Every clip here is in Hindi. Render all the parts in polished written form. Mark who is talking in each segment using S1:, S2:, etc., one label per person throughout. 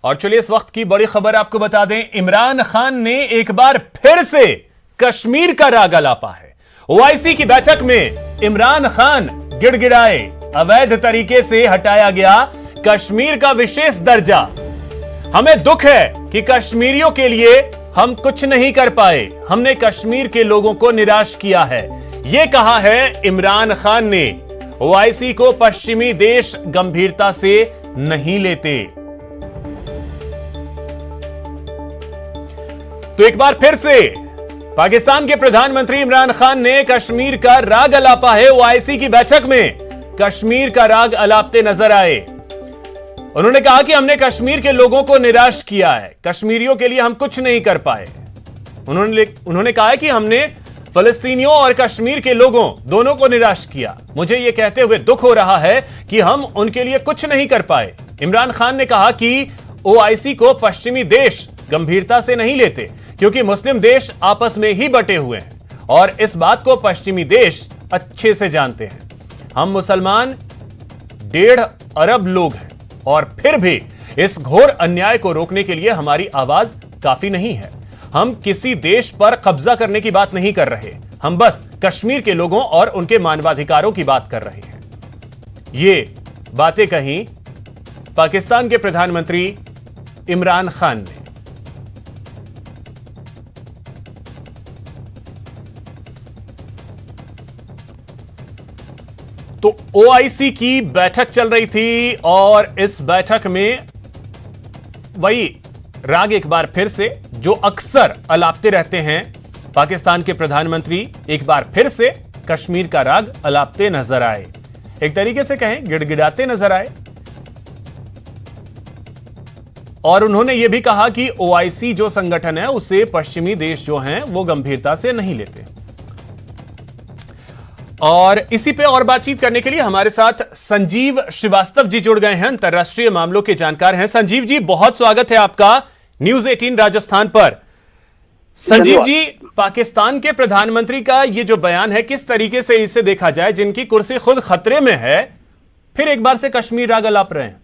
S1: और चलिए इस वक्त की बड़ी खबर आपको बता दें, इमरान खान ने एक बार फिर से कश्मीर का राग अलापा है। ओआईसी की बैठक में इमरान खान गिड़गिड़ाए, अवैध तरीके से हटाया गया कश्मीर का विशेष दर्जा। हमें दुख है कि कश्मीरियों के लिए हम कुछ नहीं कर पाए, हमने कश्मीर के लोगों को निराश किया है, यह कहा है इमरान खान ने। ओआईसी को पश्चिमी देश गंभीरता से नहीं लेते। तो एक बार फिर से पाकिस्तान के प्रधानमंत्री इमरान खान ने कश्मीर का राग अलापा है। ओआईसी की बैठक में कश्मीर का राग अलापते नजर आए। उन्होंने कहा कि हमने कश्मीर के लोगों को निराश किया है, कश्मीरियों के लिए हम कुछ नहीं कर पाए। उन्होंने कहा है कि हमने फलस्तीनियों और कश्मीर के लोगों दोनों को निराश किया। मुझे यह कहते हुए दुख हो रहा है कि हम उनके लिए कुछ नहीं कर पाए। इमरान खान ने कहा कि ओआईसी को पश्चिमी देश गंभीरता से नहीं लेते, क्योंकि मुस्लिम देश आपस में ही बटे हुए हैं और इस बात को पश्चिमी देश अच्छे से जानते हैं। हम मुसलमान 1.5 अरब लोग हैं और फिर भी इस घोर अन्याय को रोकने के लिए हमारी आवाज काफी नहीं है। हम किसी देश पर कब्जा करने की बात नहीं कर रहे, हम बस कश्मीर के लोगों और उनके मानवाधिकारों की बात कर रहे हैं। ये बातें कही पाकिस्तान के प्रधानमंत्री इमरान खान ने। तो ओआईसी की बैठक चल रही थी और इस बैठक में वही राग एक बार फिर से जो अक्सर अलापते रहते हैं पाकिस्तान के प्रधानमंत्री, एक बार फिर से कश्मीर का राग अलापते नजर आए। एक तरीके से कहें गिड़गिड़ाते नजर आए। और उन्होंने यह भी कहा कि ओआईसी जो संगठन है उसे पश्चिमी देश जो हैं वो गंभीरता से नहीं लेते। और इसी पे और बातचीत करने के लिए हमारे साथ संजीव श्रीवास्तव जी जुड़ गए हैं, अंतरराष्ट्रीय मामलों के जानकार हैं। संजीव जी, बहुत स्वागत है आपका न्यूज 18 राजस्थान पर। संजीव जी, पाकिस्तान के प्रधानमंत्री का ये जो बयान है, किस तरीके से इसे देखा जाए, जिनकी कुर्सी खुद खतरे में है, फिर एक बार से कश्मीर राग अलाप रहे हैं?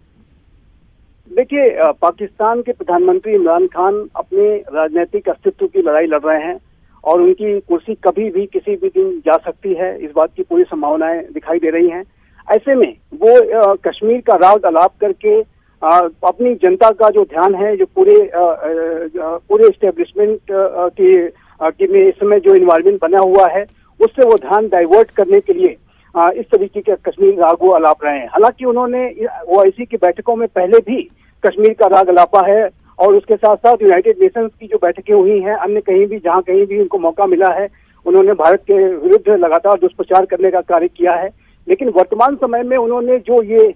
S2: देखिए, पाकिस्तान के प्रधानमंत्री इमरान खान अपने राजनीतिक अस्तित्व की लड़ाई लड़ रहे हैं और उनकी कुर्सी कभी भी किसी भी दिन जा सकती है, इस बात की पूरी संभावनाएं दिखाई दे रही हैं। ऐसे में वो कश्मीर का राग अलाप करके अपनी जनता का जो ध्यान है, जो पूरे एस्टेब्लिशमेंट की में इस समय जो इन्वायरमेंट बना हुआ है, उससे वो ध्यान डाइवर्ट करने के लिए इस तरीके के कश्मीर राग वो अलाप रहे हैं। हालांकि उन्होंने ओआईसी की बैठकों में पहले भी कश्मीर का राग अलापा है और उसके साथ साथ यूनाइटेड नेशंस की जो बैठकें हुई हैं, अन्य कहीं भी उनको मौका मिला है, उन्होंने भारत के विरुद्ध लगातार दुष्प्रचार करने का कार्य किया है। लेकिन वर्तमान समय में उन्होंने जो ये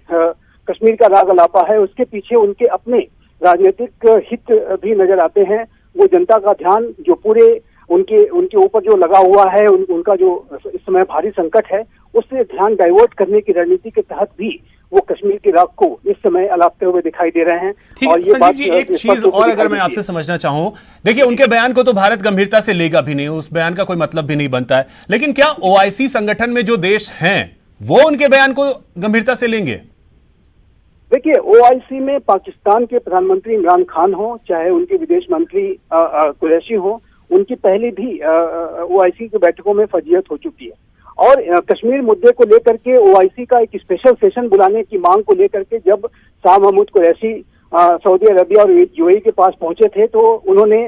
S2: कश्मीर का राग अलापा है, उसके पीछे उनके अपने राजनीतिक हित भी नजर आते हैं। वो जनता का ध्यान जो पूरे उनके ऊपर जो लगा हुआ है, उनका जो इस समय भारी संकट है, उससे ध्यान डाइवर्ट करने की रणनीति के तहत भी वो कश्मीर के राग को इस समय अलापते हुए दिखाई दे रहे हैं।
S1: और ये बात, जी एक चीज और अगर मैं आपसे समझना चाहूं, देखिए उनके बयान को तो भारत गंभीरता से लेगा भी नहीं, उस बयान का कोई मतलब भी नहीं बनता है, लेकिन क्या ओआईसी संगठन में जो देश हैं वो उनके बयान को गंभीरता से लेंगे?
S2: देखिए, ओआईसी में पाकिस्तान के प्रधानमंत्री इमरान खान हो, चाहे उनके विदेश मंत्री कुरैशी हो, उनकी पहले भी ओआईसी की बैठकों में फजीयत हो चुकी है। और कश्मीर मुद्दे को लेकर के ओआईसी का एक स्पेशल सेशन बुलाने की मांग को लेकर के जब शाह महमूद कुरैशी सऊदी अरबिया और यूएई के पास पहुंचे थे, तो उन्होंने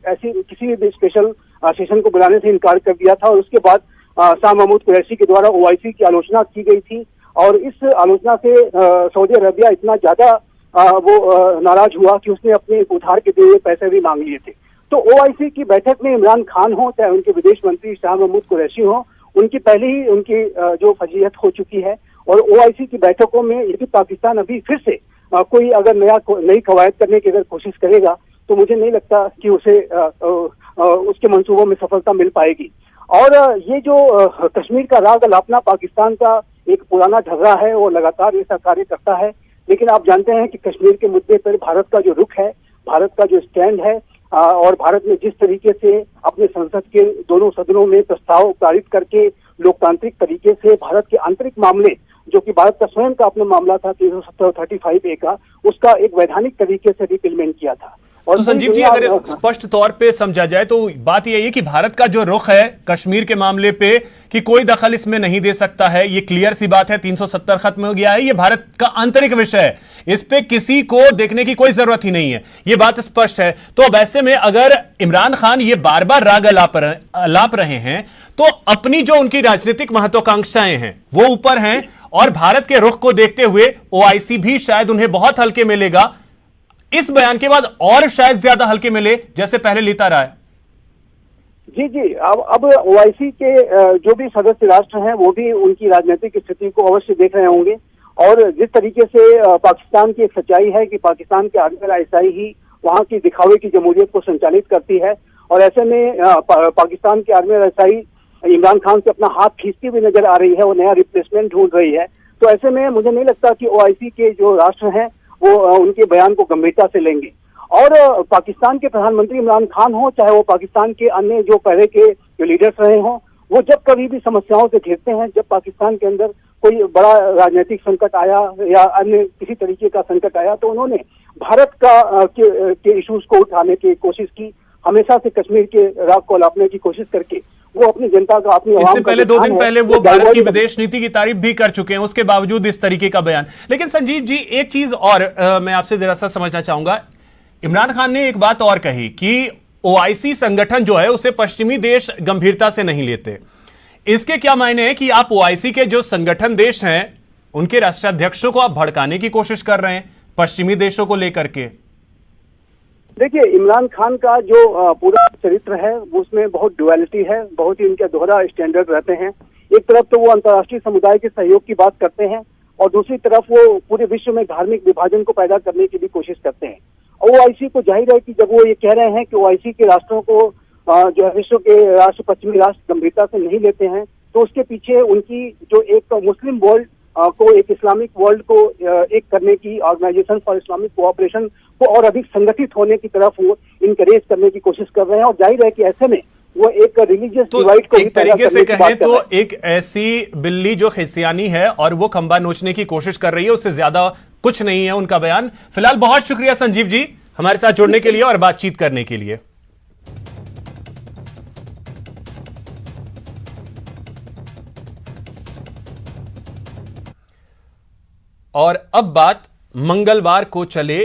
S2: ऐसी किसी भी स्पेशल सेशन को बुलाने से इनकार कर दिया था। और उसके बाद शाह महमूद कुरैशी के द्वारा ओआईसी की आलोचना की गई थी और इस आलोचना से सऊदी अरबिया इतना ज्यादा वो नाराज हुआ कि उसने अपने उधार के दिए हुए पैसे भी मांग लिए थे। तो ओआईसी की बैठक में इमरान खान हो, चाहे उनके विदेश मंत्री शाह महमूद कुरैशी हो, उनकी पहले ही उनकी जो फजीहत हो चुकी है। और ओआईसी की बैठकों में यदि पाकिस्तान अभी फिर से कोई अगर नई कवायद करने की अगर कोशिश करेगा, तो मुझे नहीं लगता कि उसे उसके मंसूबों में सफलता मिल पाएगी। और ये जो कश्मीर का राग अलापना पाकिस्तान का एक पुराना ढर्रा है, वो लगातार ऐसा कार्य करता है। लेकिन आप जानते हैं कि कश्मीर के मुद्दे पर भारत का जो रुख है, भारत का जो स्टैंड है, और भारत ने जिस तरीके से अपने संसद के दोनों सदनों में प्रस्ताव पारित करके लोकतांत्रिक तरीके से भारत के आंतरिक मामले जो कि भारत का स्वयं का अपना मामला था 335A का, उसका एक वैधानिक तरीके से रिपेलमेंट किया था।
S1: और तो संजीव जी, अगर स्पष्ट तौर पे समझा जाए तो बात यही है कि भारत का जो रुख है कश्मीर के मामले पे कि कोई दखल इसमें नहीं दे सकता है, ये क्लियर सी बात है। 370 खत्म हो गया है, ये भारत का आंतरिक विषय है, इस पे किसी को देखने की कोई जरूरत ही नहीं है, ये बात स्पष्ट है। तो अब ऐसे में अगर इमरान खान ये बार बार राग अलाप रहे हैं तो अपनी जो उनकी राजनीतिक महत्वाकांक्षाएं हैं वो ऊपर हैं, और भारत के रुख को देखते हुए OIC भी शायद उन्हें बहुत हल्के में लेगा, इस बयान के बाद और शायद ज्यादा हल्के मिले जैसे पहले लेता रहा है।
S2: जी, अब OIC के जो भी सदस्य राष्ट्र हैं वो भी उनकी राजनीतिक स्थिति को अवश्य देख रहे होंगे, और जिस तरीके से पाकिस्तान की एक सच्चाई है कि पाकिस्तान के आर्मी आईएसआई ही वहां की दिखावे की जमहूरियत को संचालित करती है, और ऐसे में पाकिस्तान की आर्मी आईएसआई इमरान खान से अपना हाथ खींचती हुई नजर आ रही है, वो नया रिप्लेसमेंट ढूंढ रही है। तो ऐसे में मुझे नहीं लगता कि OIC के जो राष्ट्र हैं वो उनके बयान को गंभीरता से लेंगे। और पाकिस्तान के प्रधानमंत्री इमरान खान हो, चाहे वो पाकिस्तान के अन्य जो पहले के जो लीडर्स रहे हों, वो जब कभी भी समस्याओं से घिरते हैं, जब पाकिस्तान के अंदर कोई बड़ा राजनीतिक संकट आया या अन्य किसी तरीके का संकट आया, तो उन्होंने भारत के इश्यूज को उठाने की कोशिश की, हमेशा से कश्मीर के राग को अलापने की कोशिश करके वो अपनी जनता का, अपनी
S1: इससे पहले 2 दिन पहले वो भारत की विदेश नीति की तारीफ भी कर चुके हैं, उसके बावजूद इस तरीके का बयान। लेकिन संजीव जी, एक चीज और मैं आपसे जरा सा समझना चाहूंगा। इमरान खान ने एक बात और कही कि OIC संगठन जो है उसे पश्चिमी देश गंभीरता से नहीं लेते। इसके क्या मायने हैं कि आप OIC के जो संगठन देश हैं उनके राष्ट्राध्यक्षों को आप भड़काने की कोशिश कर रहे हैं पश्चिमी देशों को लेकर के?
S2: देखिए, इमरान खान का जो पूरा चरित्र है उसमें बहुत डुअलिटी है, बहुत ही उनके दोहरा स्टैंडर्ड रहते हैं। एक तरफ तो वो अंतर्राष्ट्रीय समुदाय के सहयोग की बात करते हैं, और दूसरी तरफ वो पूरे विश्व में धार्मिक विभाजन को पैदा करने की भी कोशिश करते हैं। OIC को जाहिर है कि जब वो ये कह रहे हैं कि OIC के राष्ट्रों को जो है विश्व के राष्ट्र, पश्चिमी राष्ट्र गंभीरता से नहीं लेते हैं, तो उसके पीछे उनकी जो एक मुस्लिम वर्ल्ड को, एक इस्लामिक वर्ल्ड को एक करने की, ऑर्गेनाइजेशन फॉर इस्लामिक कोऑपरेशन को और अधिक संगठित होने की तरफ वो इनकरेज करने की कोशिश कर रहे हैं। और जाहिर है कि ऐसे में वो एक रिलीजियस डिवाइड को
S1: एक तरीके से कहें तो एक ऐसी बिल्ली जो खिसियानी है और वो खंबा नोचने की कोशिश कर रही है, उससे ज्यादा कुछ नहीं है उनका बयान। फिलहाल बहुत शुक्रिया संजीव जी हमारे साथ जुड़ने के लिए और बातचीत करने के लिए। और अब बात मंगलवार को चले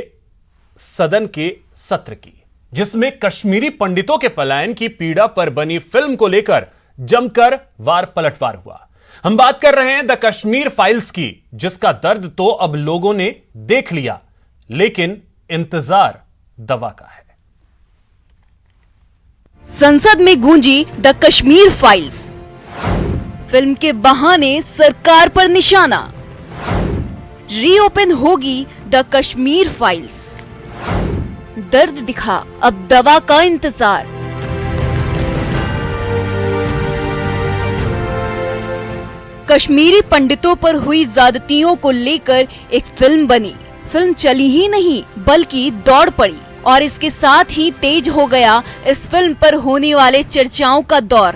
S1: सदन के सत्र की, जिसमें कश्मीरी पंडितों के पलायन की पीड़ा पर बनी फिल्म को लेकर जमकर वार पलटवार हुआ। हम बात कर रहे हैं द कश्मीर फाइल्स की, जिसका दर्द तो अब लोगों ने देख लिया, लेकिन इंतजार दवा का है।
S3: संसद में गूंजी द कश्मीर फाइल्स, फिल्म के बहाने सरकार पर निशाना। रीओपन होगी द कश्मीर फाइल्स, दर्द दिखा अब दवा का इंतजार। कश्मीरी पंडितों पर हुई ज्यादतियों को लेकर एक फिल्म बनी। फिल्म चली ही नहीं बल्कि दौड़ पड़ी, और इसके साथ ही तेज हो गया इस फिल्म पर होने वाले चर्चाओं का दौर।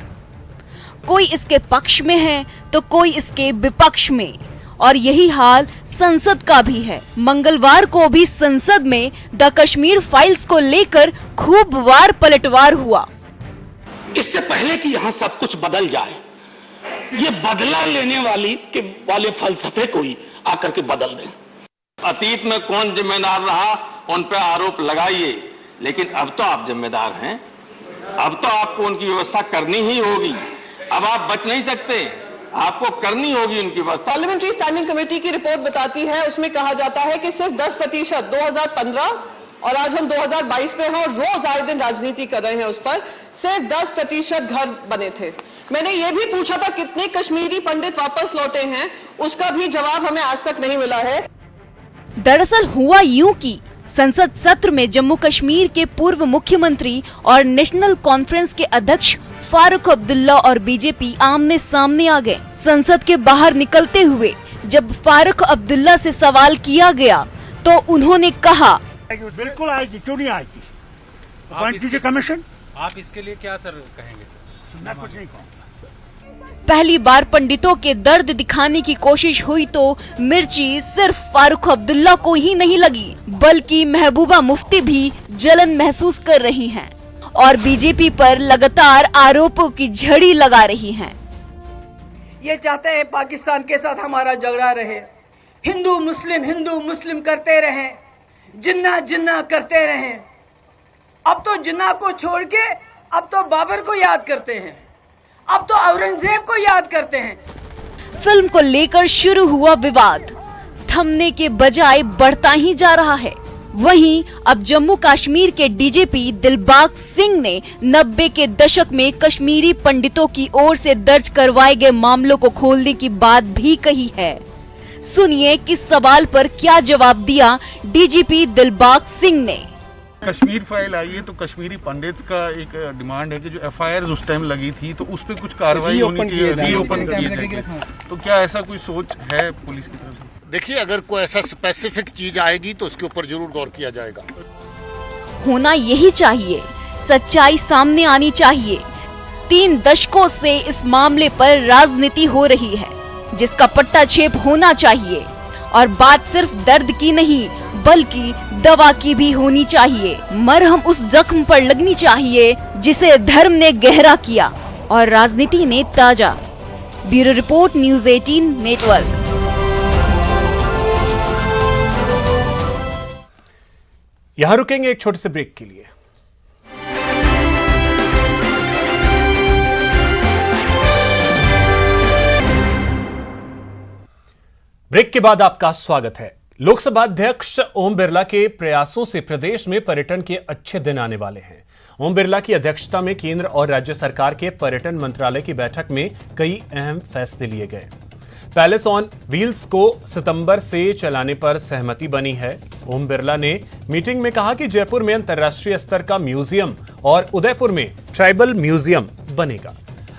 S3: कोई इसके पक्ष में है तो कोई इसके विपक्ष में, और यही हाल संसद का भी है। मंगलवार को भी संसद में द कश्मीर फाइल्स को लेकर खूब वार पलटवार हुआ।
S4: इससे पहले कि यहाँ सब कुछ बदल जाए, ये बदला लेने वाले फलसफे को ही आकर के बदल दें।
S5: अतीत में कौन जिम्मेदार रहा उन पर आरोप लगाइए, लेकिन अब तो आप जिम्मेदार हैं, अब तो आपको उनकी व्यवस्था करनी ही होगी। अब आप बच नहीं सकते, आपको करनी होगी उनकी व्यवस्था।
S6: पार्लियामेंट्री स्टैंडिंग कमेटी की रिपोर्ट बताती है, उसमें कहा जाता है कि सिर्फ 10% 2015 और आज हम 2022 में हैं और रोज आए दिन राजनीति कर रहे हैं, उस पर सिर्फ 10% घर बने थे। मैंने ये भी पूछा था कितने कश्मीरी पंडित वापस लौटे हैं, उसका भी जवाब हमें आज तक नहीं मिला है।
S3: दरअसल हुआ यूं कि संसद सत्र में जम्मू कश्मीर के पूर्व मुख्यमंत्री और नेशनल कॉन्फ्रेंस के अध्यक्ष फारूक अब्दुल्ला और बीजेपी आमने सामने आ गए। संसद के बाहर निकलते हुए जब फारूक अब्दुल्ला से सवाल किया गया तो उन्होंने कहा,
S7: बिल्कुल आएगी, क्यों नहीं आएगी? कमीशन।
S8: आप इसके लिए क्या सर कहेंगे?
S7: मैं कुछ नहीं कहूँगा।
S3: पहली बार पंडितों के दर्द दिखाने की कोशिश हुई तो मिर्ची सिर्फ फारूक अब्दुल्ला को ही नहीं लगी, बल्कि महबूबा मुफ्ती भी जलन महसूस कर रही हैं और बीजेपी पर लगातार आरोपों की झड़ी लगा रही हैं।
S8: ये चाहते हैं पाकिस्तान के साथ हमारा झगड़ा रहे, हिंदू मुस्लिम करते रहें, जिन्ना जिन्ना करते रहें। अब तो जिन्ना को छोड़ के अब तो बाबर को याद करते हैं, अब तो औरंगजेब को याद करते हैं।
S3: फिल्म को लेकर शुरू हुआ विवाद थमने के बजाय बढ़ता ही जा रहा है। वहीं अब जम्मू कश्मीर के डीजीपी दिलबाग सिंह ने 90 के दशक में कश्मीरी पंडितों की ओर से दर्ज करवाए गए मामलों को खोलने की बात भी कही है। सुनिए किस सवाल पर क्या जवाब दिया डीजीपी दिलबाग सिंह ने।
S7: कश्मीर फाइल आई है तो कश्मीरी पंडित का एक डिमांड है कि जो एफआईआर उस टाइम लगी थी तो उस पर कुछ कार्रवाई होनी चाहिए, रीओपन किए जाएंगे। तो क्या ऐसा कोई सोच है पुलिस की तरफ से?
S9: देखिए, अगर कोई ऐसा स्पेसिफिक चीज आएगी तो उसके ऊपर जरूर गौर किया जाएगा।
S3: होना यही चाहिए, सच्चाई सामने आनी चाहिए। 3 दशकों से इस मामले पर राजनीति हो रही है, जिसका पट्टाछेप होना चाहिए और बात सिर्फ दर्द की नहीं बल्कि दवा की भी होनी चाहिए। मरहम उस जख्म पर लगनी चाहिए जिसे धर्म ने गहरा किया और राजनीति ने ताजा। Bureau report, news 18 network.
S1: यहां रुकेंगे एक छोटे से ब्रेक के लिए। ब्रेक के बाद आपका स्वागत है। लोकसभा अध्यक्ष ओम बिरला के प्रयासों से प्रदेश में पर्यटन के अच्छे दिन आने वाले हैं। ओम बिरला की अध्यक्षता में केंद्र और राज्य सरकार के पर्यटन मंत्रालय की बैठक में कई अहम फैसले लिए गए। पैलेस ऑन व्हील्स को सितंबर से चलाने पर सहमति बनी है। ओम बिरला ने मीटिंग में कहा कि जयपुर में अंतर्राष्ट्रीय स्तर का म्यूजियम और उदयपुर में ट्राइबल म्यूजियम बनेगा।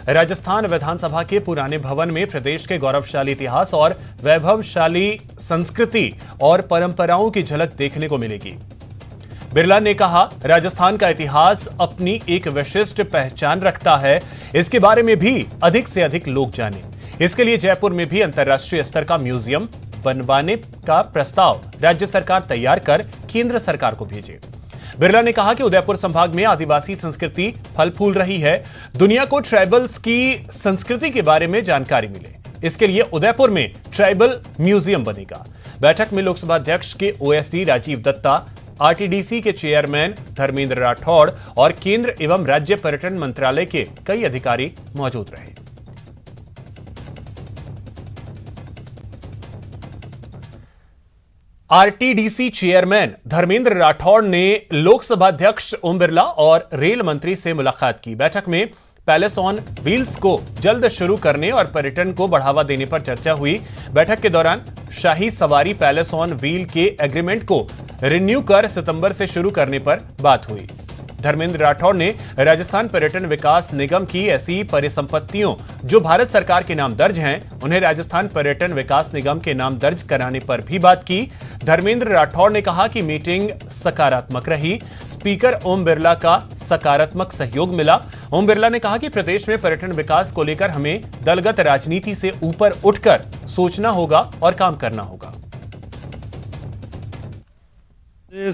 S1: राजस्थान विधानसभा के पुराने भवन में प्रदेश के गौरवशाली इतिहास और वैभवशाली संस्कृति और परंपराओं की झलक देखने को मिलेगी। बिरला ने कहा, राजस्थान का इतिहास अपनी एक विशिष्ट पहचान रखता है, इसके बारे में भी अधिक से अधिक लोग जानें। इसके लिए जयपुर में भी अंतर्राष्ट्रीय स्तर का म्यूजियम बनवाने का प्रस्ताव राज्य सरकार तैयार कर केंद्र सरकार को भेजे। बिरला ने कहा कि उदयपुर संभाग में आदिवासी संस्कृति फल फूल रही है। दुनिया को ट्राइबल्स की संस्कृति के बारे में जानकारी मिले, इसके लिए उदयपुर में ट्राइबल म्यूजियम बनेगा। बैठक में लोकसभा अध्यक्ष के ओएसडी राजीव दत्ता, आरटीडीसी के चेयरमैन धर्मेंद्र राठौड़ और केंद्र एवं राज्य पर्यटन मंत्रालय के कई अधिकारी मौजूद रहे। आरटीडीसी चेयरमैन धर्मेंद्र राठौड़ ने लोकसभा अध्यक्ष ओम बिरला और रेल मंत्री से मुलाकात की। बैठक में पैलेस ऑन व्हील्स को जल्द शुरू करने और पर्यटन को बढ़ावा देने पर चर्चा हुई। बैठक के दौरान शाही सवारी पैलेस ऑन व्हील के एग्रीमेंट को रिन्यू कर सितंबर से शुरू करने पर बात हुई। धर्मेंद्र राठौड़ ने राजस्थान पर्यटन विकास निगम की ऐसी परिसंपत्तियों जो भारत सरकार के नाम दर्ज हैं, उन्हें राजस्थान पर्यटन विकास निगम के नाम दर्ज कराने पर भी बात की। धर्मेंद्र राठौड़ ने कहा कि मीटिंग सकारात्मक रही। स्पीकर ओम बिरला का सकारात्मक सहयोग मिला। ओम बिरला ने कहा कि प्रदेश में पर्यटन विकास को लेकर हमें दलगत राजनीति से ऊपर उठकर सोचना होगा और काम करना होगा।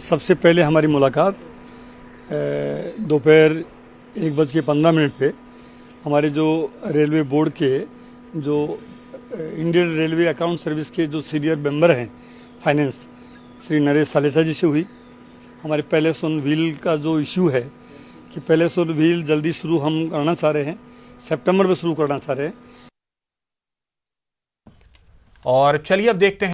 S10: सबसे पहले हमारी मुलाकात दोपहर 1:15 पे हमारे जो रेलवे बोर्ड के जो इंडियन रेलवे अकाउंट सर्विस के जो सीनियर मेंबर हैं फाइनेंस श्री नरेश सालेसा जी से हुई। हमारे पैलेस ऑन व्हील का जो इश्यू है कि पैलेस ऑन व्हील जल्दी शुरू हम करना चाह रहे हैं, सितंबर में शुरू करना चाह रहे हैं।
S1: और चलिए अब देखते हैं